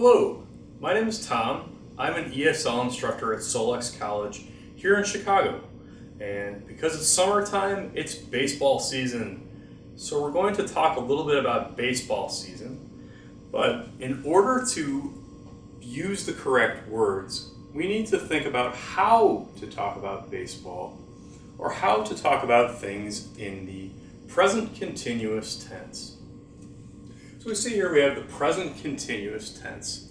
Hello, my name is Tom. I'm an ESL instructor at Solex College here in Chicago. And because it's summertime, it's baseball season. So we're going to talk a little bit about baseball season. But in order to use the correct words, we need to think about how to talk about baseball or how to talk about things in the present continuous tense. So we see here we have the present continuous tense.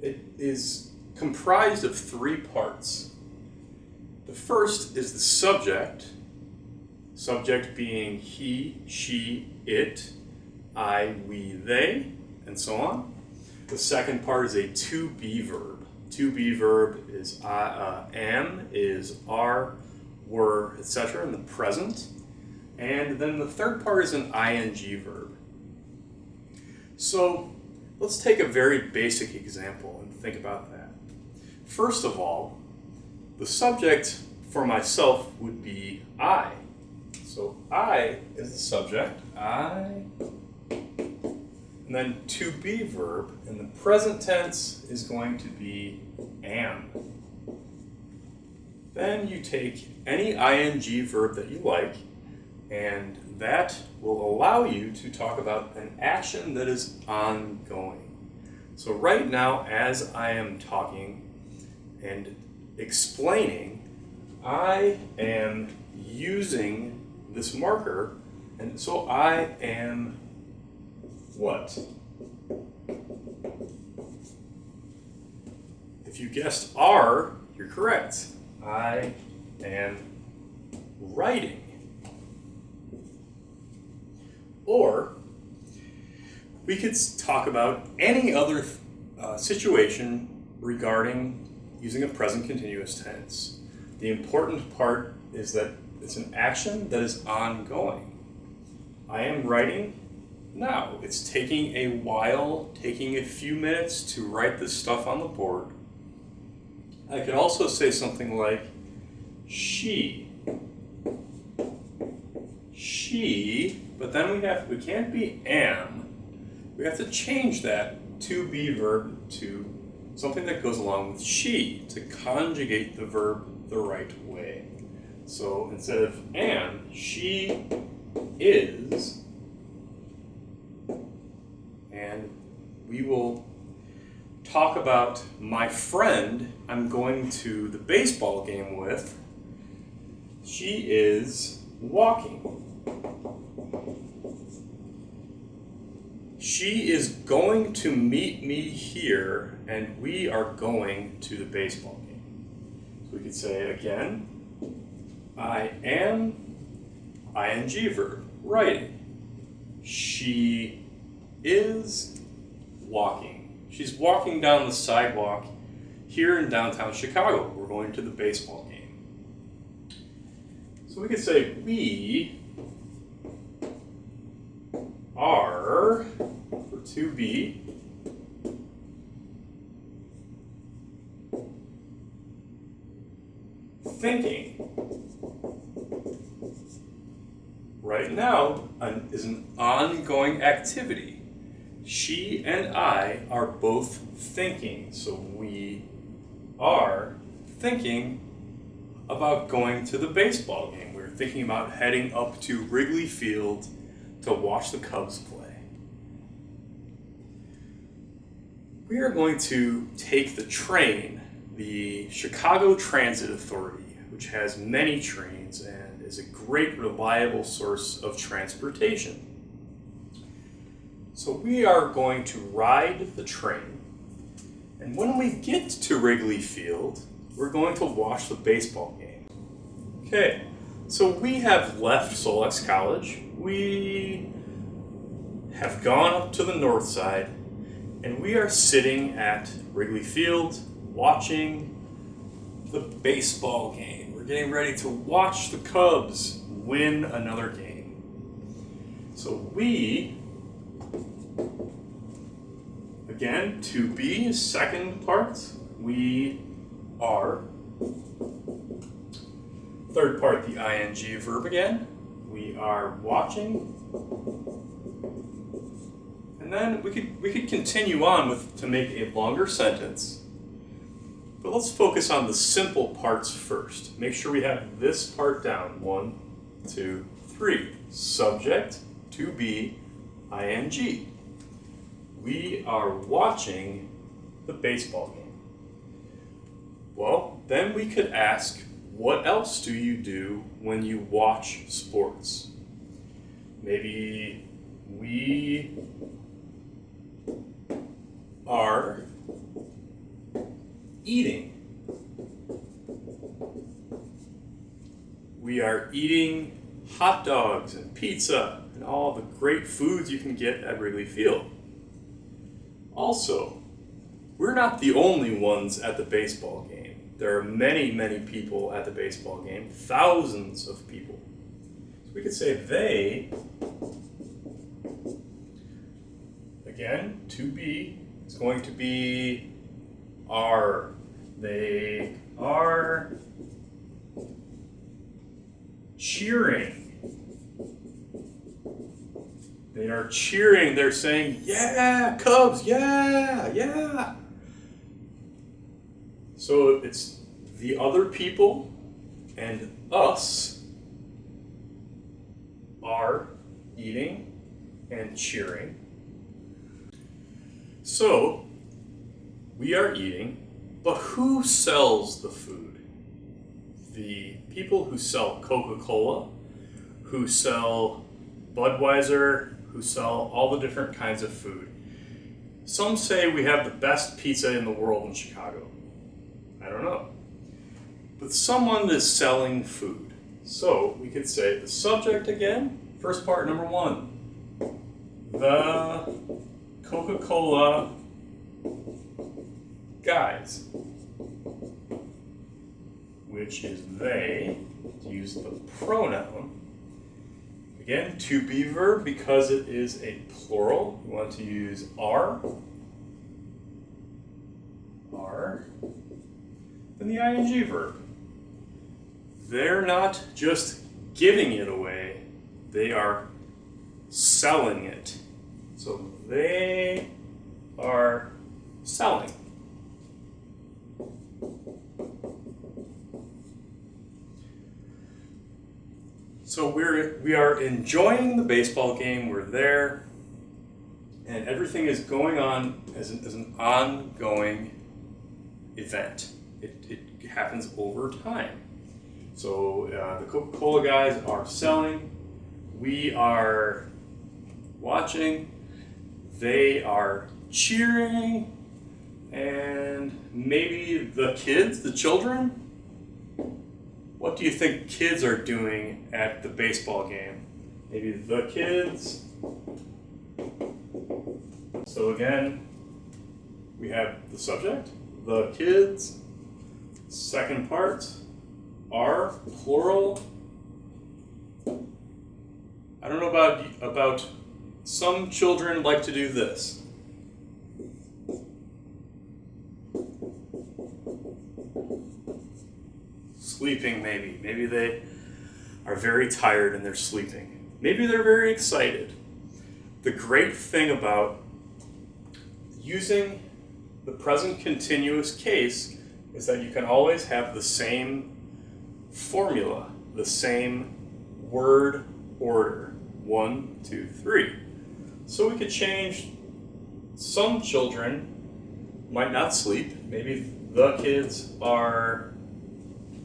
It is comprised of three parts. The first is the subject being he, she, it, I, we, they, and so on. The second part is a to be verb. To be verb is am, is, are, were, etc. in the present. And then the third part is an ing verb. So let's take a very basic example and think about that. First of all, the subject for myself would be I. So I is the subject, I. And then to be verb in the present tense is going to be am. Then you take any ing verb that you like, and that will allow you to talk about an action that is ongoing. So right now, as I am talking and explaining, I am using this marker, and so I am what? If you guessed are, you're correct. I am writing. Or we could talk about any other situation regarding using a present continuous tense. The important part is that it's an action that is ongoing. I am writing now. It's taking a while, taking a few minutes to write this stuff on the board. I could also say something like she, but then we can't be am. We have to change that to be verb to something that goes along with she to conjugate the verb the right way. So instead of am, she is, and we will talk about my friend I'm going to the baseball game with. She is walking. She is going to meet me here, and we are going to the baseball game. So we could say again, I am, ing verb, writing. She is walking. She's walking down the sidewalk here in downtown Chicago. We're going to the baseball game. So we could say we are, for to be, thinking. Right now is an ongoing activity. She and I are both thinking, so we are thinking about going to the baseball game. We're thinking about heading up to Wrigley Field to watch the Cubs play. We are going to take the train, the Chicago Transit Authority, which has many trains and is a great reliable source of transportation. So we are going to ride the train, and when we get to Wrigley Field, we're going to watch the baseball game. Okay, so we have left Solex College. We have gone up to the north side, and we are sitting at Wrigley Field watching the baseball game. We're getting ready to watch the Cubs win another game. So we, again, to be, second part, we are. Third part, the ing verb again. We are watching. And then we could continue on to make a longer sentence. But let's focus on the simple parts first. Make sure we have this part down. 1, 2, 3. Subject, to be, ing. We are watching the baseball game. Well, then we could ask, what else do you do when you watch sports? Maybe we are eating. We are eating hot dogs and pizza and all the great foods you can get at Wrigley Field. Also, we're not the only ones at the baseball game. There are many, many people at the baseball game, thousands of people. So we could say they, again, to be is going to be are. They are cheering. They are cheering. They're saying, yeah, Cubs, yeah, yeah. So it's the other people and us are eating and cheering. So we are eating, but who sells the food? The people who sell Coca-Cola, who sell Budweiser, who sell all the different kinds of food. Some say we have the best pizza in the world in Chicago. I don't know. But someone is selling food. So we could say the subject again, first part, number 1. The Coca-Cola guys, which is they, to use the pronoun. Again, to be verb, because it is a plural, we want to use are, then the ing verb. They're not just giving it away, they are selling it. So they are selling. So we are enjoying the baseball game, we're there, and everything is going on as an ongoing event. It happens over time. So the Coca-Cola guys are selling, we are watching, they are cheering, and maybe the kids, the children. What do you think kids are doing at the baseball game? Maybe the kids. So again, we have the subject, the kids. Second part, are, plural. I don't know about some children like to do this. Sleeping, maybe. Maybe they are very tired and they're sleeping. Maybe they're very excited. The great thing about using the present continuous case is that you can always have the same formula, the same word order. 1, 2, 3. So we could change, some children might not sleep. Maybe the kids are,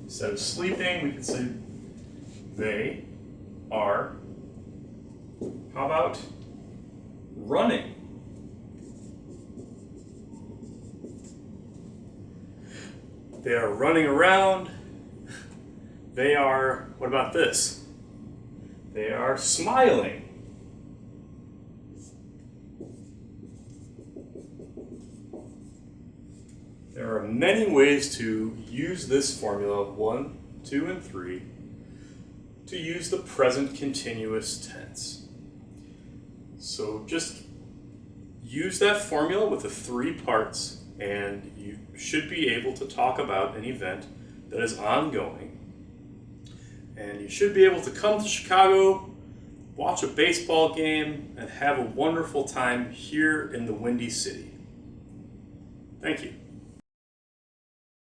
instead of sleeping, we could say they are, how about running? They are running around. They are, what about this? They are smiling. There are many ways to use this formula, 1, 2, and 3, to use the present continuous tense. So just use that formula with the 3 parts, and you should be able to talk about an event that is ongoing. And you should be able to come to Chicago, watch a baseball game, and have a wonderful time here in the Windy City. Thank you.